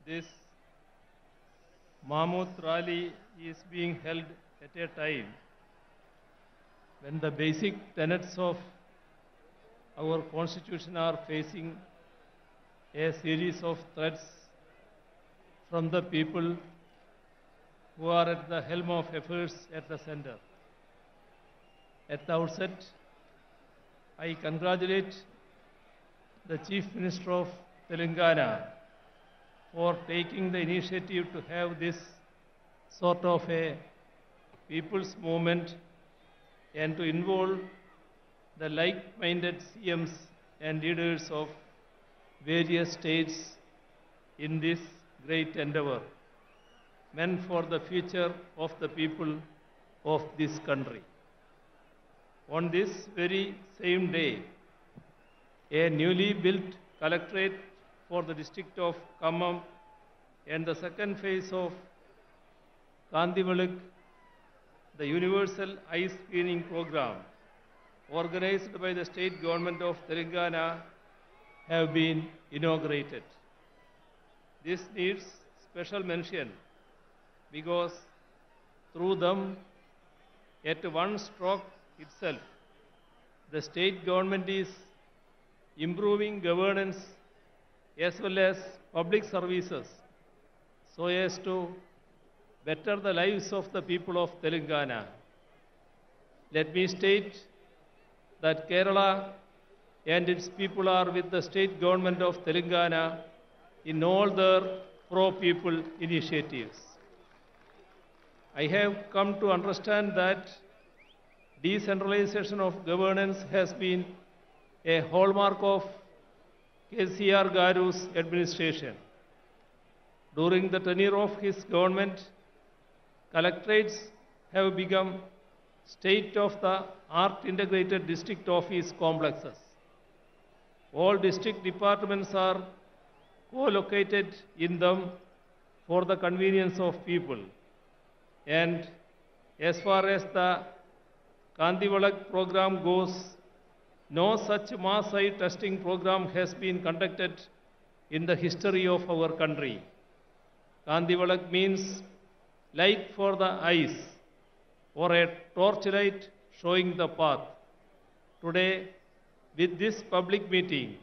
This Mammoth rally is being held at a time when the basic tenets of our Constitution are facing a series of threats from the people who are at the helm of affairs at the center. At the outset, I congratulate the Chief Minister of Telangana for taking the initiative to have this sort of a people's movement and to involve the like-minded CMs and leaders of various states in this great endeavor, meant for the future of the people of this country. On this very same day, a newly built collectorate for the district of Khammam and the second phase of Kandivalak, the Universal Eye Screening Program, organized by the state government of Telangana, have been inaugurated. This needs special mention because through them, at one stroke itself, the state government is improving governance as well as public services so as to better the lives of the people of Telangana. Let me state that Kerala and its people are with the state government of Telangana in all their pro-people initiatives. I have come to understand that decentralization of governance has been a hallmark of KCR Garu's administration. During the tenure of his government, collectorates have become state-of-the-art integrated district office complexes. All district departments are co-located in them for the convenience of people. And as far as the Kandivalak program goes, no such mass eye testing program has been conducted in the history of our country. Kandivalak means light for the eyes, or a torchlight showing the path. Today, with this public meeting,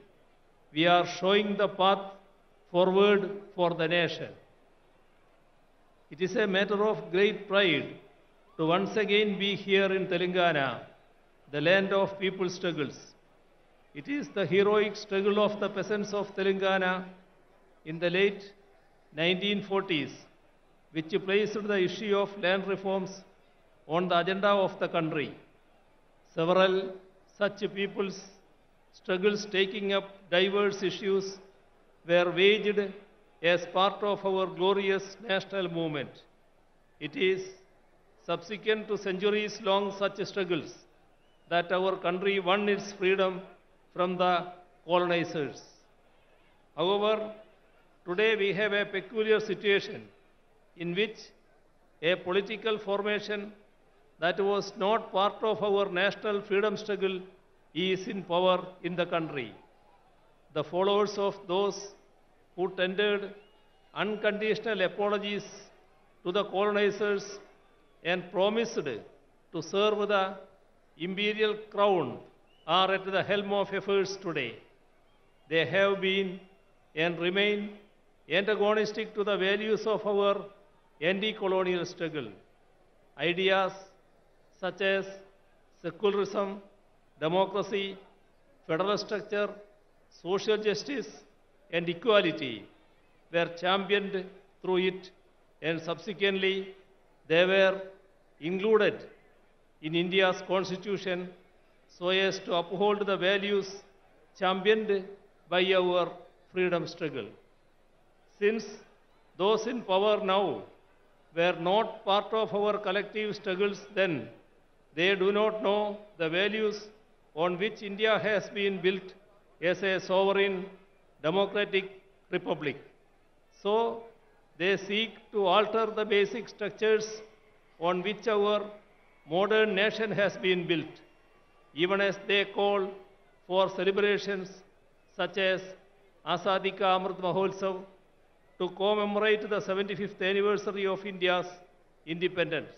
we are showing the path forward for the nation. It is a matter of great pride to once again be here in Telangana, the land of people's struggles. It is the heroic struggle of the peasants of Telangana in the late 1940s, which placed the issue of land reforms on the agenda of the country. Several such people's struggles taking up diverse issues were waged as part of our glorious national movement. It is subsequent to centuries-long such struggles that our country won its freedom from the colonizers. However, today we have a peculiar situation in which a political formation that was not part of our national freedom struggle is in power in the country. The followers of those who tendered unconditional apologies to the colonizers and promised to serve the imperial crown are at the helm of affairs today. They have been and remain antagonistic to the values of our anti-colonial struggle. Ideas such as secularism, democracy, federal structure, social justice, and equality were championed through it, and subsequently they were included in India's constitution so as to uphold the values championed by our freedom struggle. Since those in power now were not part of our collective struggles then, they do not know the values on which India has been built as a sovereign democratic republic. So, they seek to alter the basic structures on which our modern nation has been built, even as they call for celebrations such as Azadi Ka Amrit Mahotsav, to commemorate the 75th anniversary of India's independence.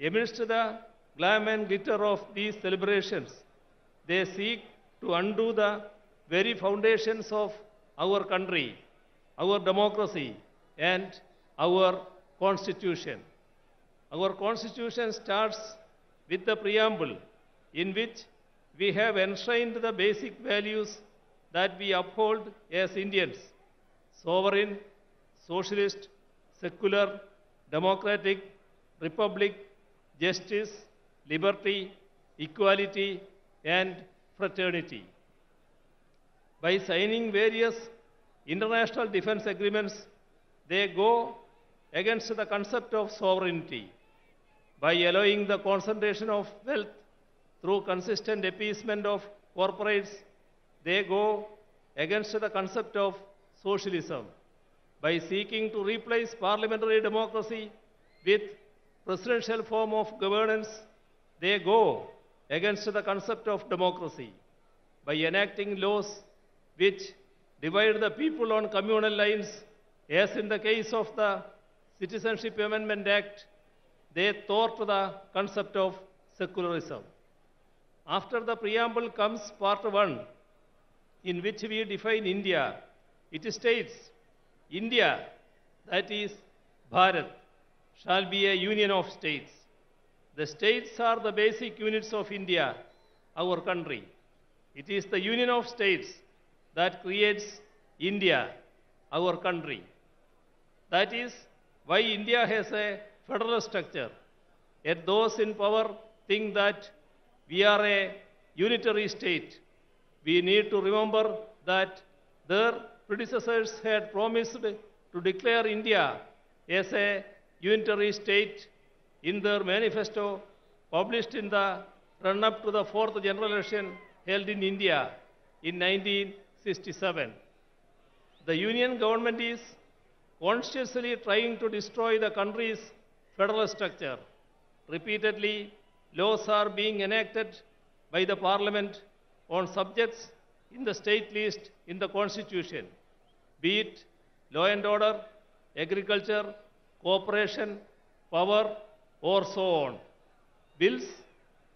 Amidst the glam and glitter of these celebrations, they seek to undo the very foundations of our country, our democracy, and our constitution. Our constitution starts with the preamble in which we have enshrined the basic values that we uphold as Indians: sovereign, socialist, secular, democratic, republic, justice, liberty, equality, and fraternity. By signing various international defense agreements, they go against the concept of sovereignty. By allowing the concentration of wealth through consistent appeasement of corporates, they go against the concept of socialism. By seeking to replace parliamentary democracy with presidential form of governance, they go against the concept of democracy. By enacting laws which divide the people on communal lines, as in the case of the Citizenship Amendment Act, they thwart the concept of secularism. After the preamble comes part 1, in which we define India. It states, India, that is Bharat, shall be a union of states. The states are the basic units of India, our country. It is the union of states that creates India, our country. That is why India has a federal structure. Yet those in power think that we are a unitary state. We need to remember that their predecessors had promised to declare India as a unitary state in their manifesto published in the run-up to the 4th general election held in India in 1967. The Union government is consciously trying to destroy the country's federal structure. Repeatedly, laws are being enacted by the Parliament on subjects in the state list in the Constitution, be it law and order, agriculture, cooperation, power, or so on. Bills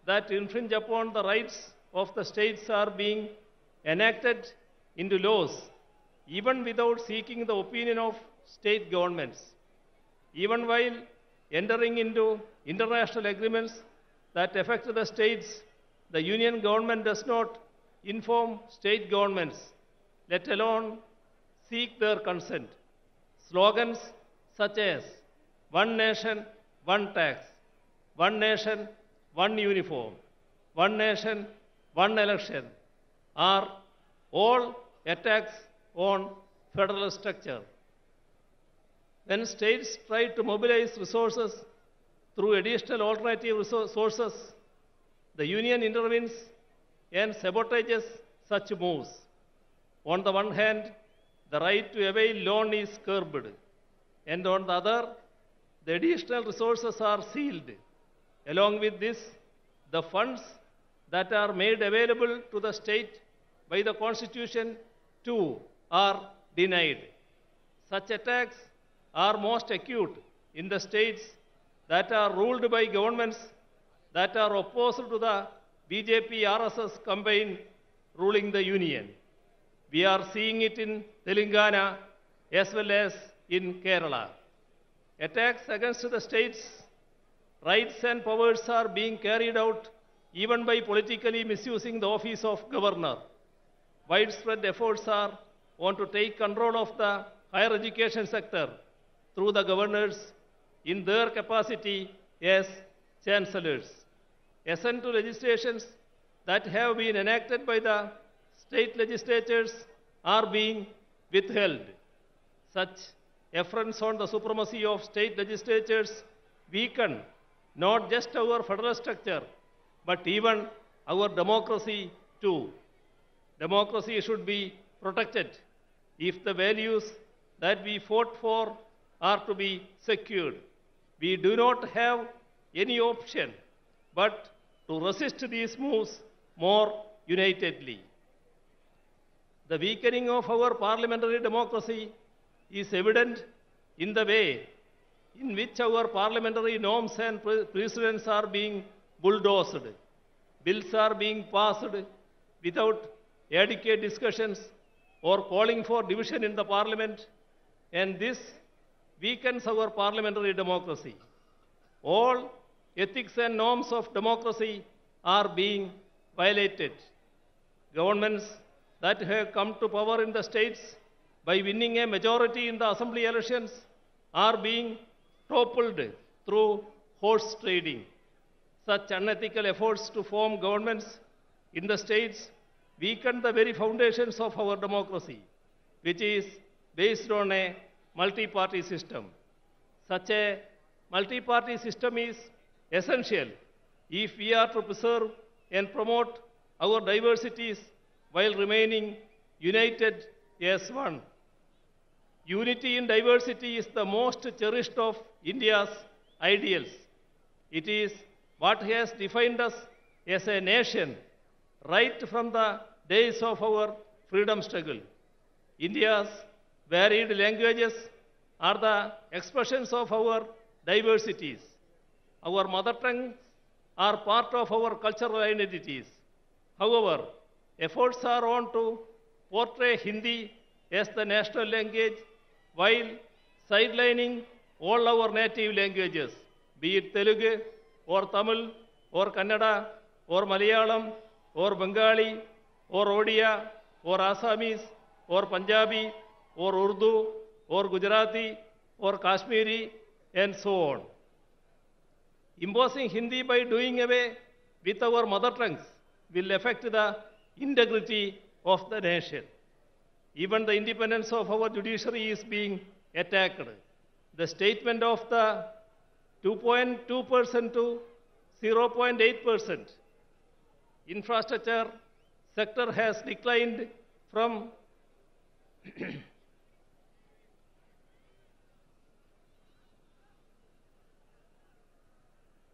that infringe upon the rights of the states are being enacted into laws, even without seeking the opinion of state governments. Even while entering into international agreements that affect the states, the Union government does not inform state governments, let alone seek their consent. Slogans such as "One Nation, One Tax," "One Nation, One Uniform," "One Nation, One Election" are all attacks on federal structure. When states try to mobilize resources through additional alternative sources, the Union intervenes and sabotages such moves. On the one hand, the right to avail loan is curbed, and on the other, the additional resources are sealed. Along with this, the funds that are made available to the state by the Constitution too are denied. Such attacks are most acute in the states that are ruled by governments that are opposed to the BJP-RSS combine ruling the Union. We are seeing it in Telangana as well as in Kerala. Attacks against the states' rights and powers are being carried out even by politically misusing the office of governor. Widespread efforts are on to take control of the higher education sector through the governors in their capacity as chancellors. Assent to legislations that have been enacted by the state legislatures are being withheld. Such affronts on the supremacy of state legislatures weaken not just our federal structure, but even our democracy too. Democracy should be protected if the values that we fought for are to be secured. We do not have any option but to resist these moves more unitedly. The weakening of our parliamentary democracy is evident in the way in which our parliamentary norms and precedents are being bulldozed. Bills are being passed without adequate discussions or calling for division in the parliament, and this weakens our parliamentary democracy. All ethics and norms of democracy are being violated. Governments that have come to power in the states by winning a majority in the assembly elections are being toppled through horse trading. Such unethical efforts to form governments in the states weaken the very foundations of our democracy, which is based on a multi-party system. Such a multi-party system is essential if we are to preserve and promote our diversities while remaining united as one. Unity in diversity is the most cherished of India's ideals. It is what has defined us as a nation right from the days of our freedom struggle. India's varied languages are the expressions of our diversities. Our mother tongues are part of our cultural identities. However, efforts are on to portray Hindi as the national language while sidelining all our native languages, be it Telugu or Tamil or Kannada or Malayalam or Bengali or Odia or Assamese or Punjabi or Urdu or Gujarati or Kashmiri and so on. Imposing Hindi by doing away with our mother tongues will affect the integrity of the nation. Even the independence of our judiciary is being attacked. The statement of the 2.2% to 0.8% infrastructure sector has declined from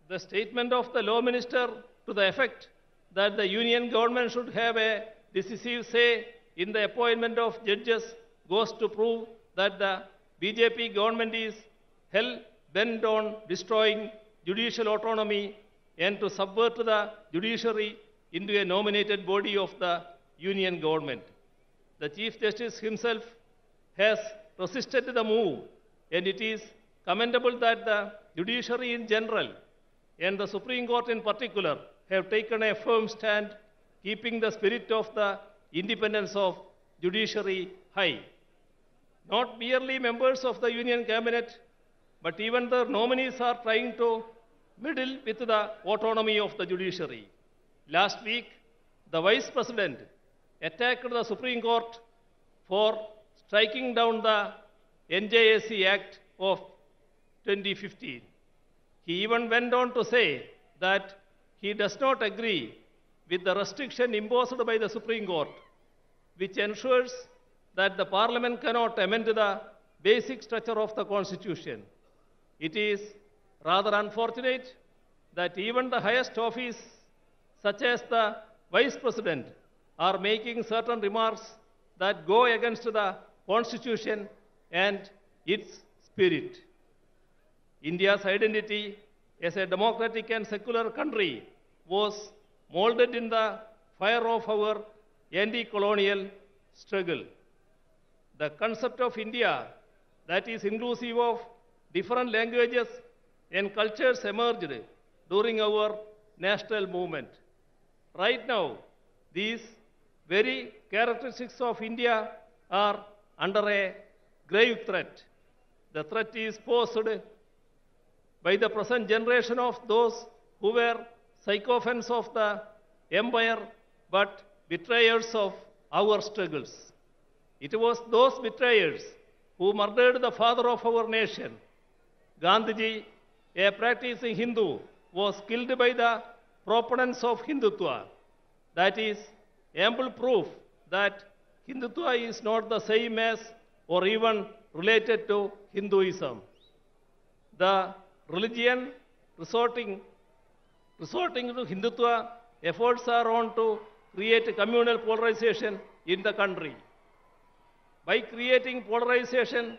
the statement of the law minister to the effect that the union government should have a decisive say in the appointment of judges goes to prove that the BJP government is hell-bent on destroying judicial autonomy and to subvert the judiciary into a nominated body of the union government. The Chief Justice himself has resisted the move, and it is commendable that the judiciary in general and the Supreme Court in particular have taken a firm stand, keeping the spirit of the independence of judiciary high. Not merely members of the Union Cabinet, but even the nominees are trying to meddle with the autonomy of the judiciary. Last week, the Vice President attacked the Supreme Court for striking down the NJSC Act of 2015. He even went on to say that he does not agree with the restriction imposed by the Supreme Court, which ensures that the Parliament cannot amend the basic structure of the Constitution. It is rather unfortunate that even the highest office, such as the Vice President, are making certain remarks that go against the Constitution and its spirit. India's identity as a democratic and secular country was molded in the fire of our anti-colonial struggle. The concept of India that is inclusive of different languages and cultures emerged during our national movement. Right now, these very characteristics of India are under a grave threat. The threat is posed by the present generation of those who were sycophants of the empire but betrayers of our struggles. It was those betrayers who murdered the father of our nation. Gandhiji, a practicing Hindu, was killed by the proponents of Hindutva. That is ample proof that Hindutva is not the same as or even related to Hinduism. The religion resorting to Hindutva efforts are on to create communal polarization in the country. By creating polarization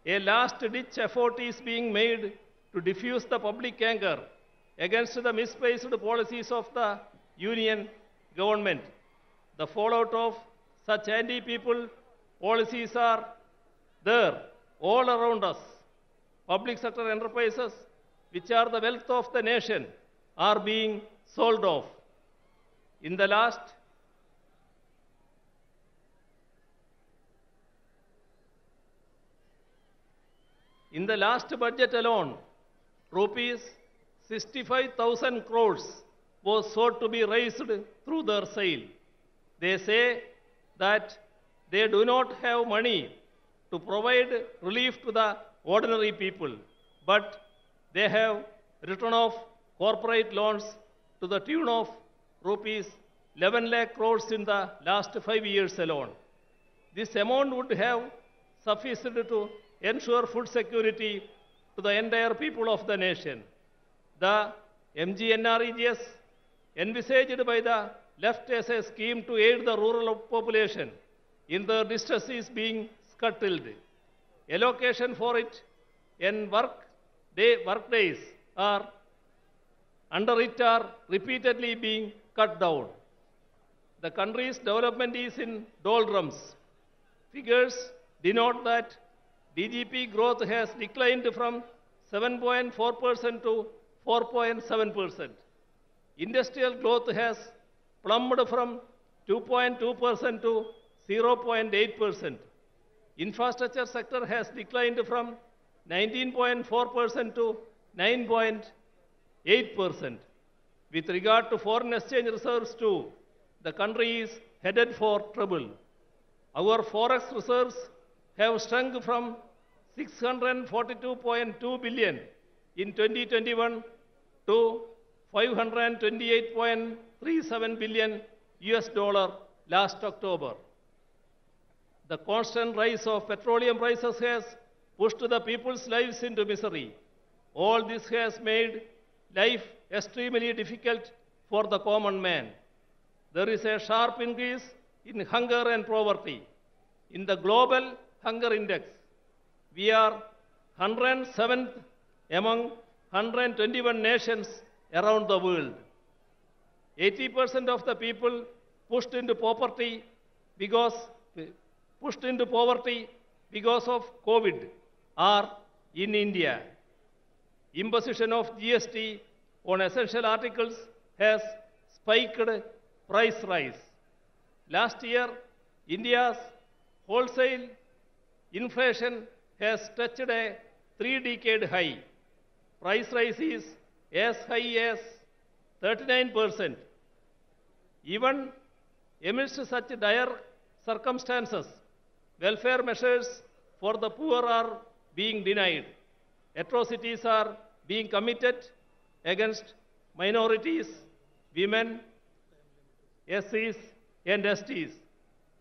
A last-ditch effort is being made to diffuse the public anger against the misplaced policies of the Union government. The fallout of such anti-people policies are there all around us. Public sector enterprises, which are the wealth of the nation, are being sold off. In the last budget alone, rupees 65,000 crores was sought to be raised through their sale. They say that they do not have money to provide relief to the ordinary people, but they have written off corporate loans to the tune of rupees 11 lakh crores in the last 5 years alone. This amount would have sufficed to ensure food security to the entire people of the nation. The MGNREGS envisaged by the left as a scheme to aid the rural population in their distress is being scuttled. Allocation for it and work days are under it are repeatedly being cut down. The country's development is in doldrums. Figures denote that DGP growth has declined from 7.4% to 4.7%. Industrial growth has plummeted from 2.2% to 0.8%. Infrastructure sector has declined from 19.4% to 9.8%. With regard to foreign exchange reserves too, the country is headed for trouble. Our forex reserves have shrunk from 642.2 billion in 2021 to 528.37 billion US dollar last October. The constant rise of petroleum prices has pushed the people's lives into misery. All this has made life extremely difficult for the common man. There is a sharp increase in hunger and poverty. In the global hunger index, we are 107th among 121 nations around the world. 80% of the people pushed into poverty because of COVID are in India. Imposition of GST on essential articles has spiked price rise. Last year, India's wholesale inflation has touched a 3-decade high. Price rise is as high as 39%. Even amidst such dire circumstances, welfare measures for the poor are being denied. Atrocities are being committed against minorities, women, SCs, and STs.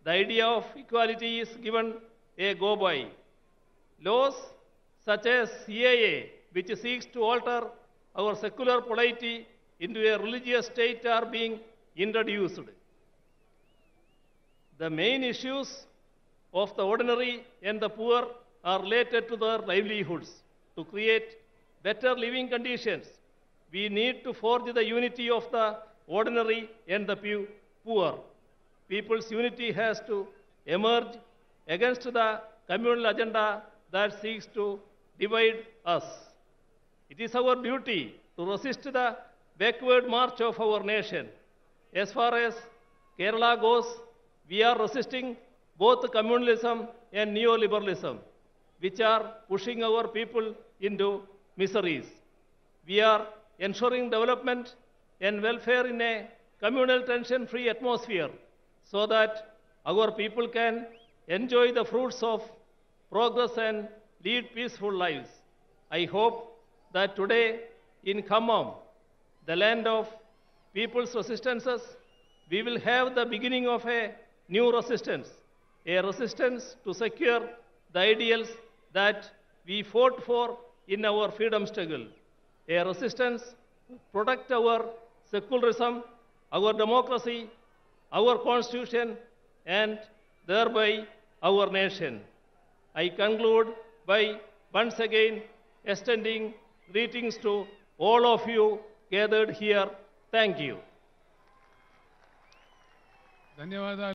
The idea of equality is given a go-by. Laws such as CAA, which seeks to alter our secular polity into a religious state, are being introduced. The main issues of the ordinary and the poor are related to their livelihoods. To create better living conditions, we need to forge the unity of the ordinary and the poor. People's unity has to emerge against the communal agenda that seeks to divide us. It is our duty to resist the backward march of our nation. As far as Kerala goes, we are resisting both communalism and neoliberalism, which are pushing our people into miseries. We are ensuring development and welfare in a communal tension-free atmosphere so that our people can enjoy the fruits of progress and lead peaceful lives. I hope that today in Khammam, the land of people's resistances, we will have the beginning of a new resistance, a resistance to secure the ideals that we fought for in our freedom struggle, a resistance to protect our secularism, our democracy, our constitution, and thereby our nation. I conclude by once again extending greetings to all of you gathered here. Thank you. ధన్యవాదాలు.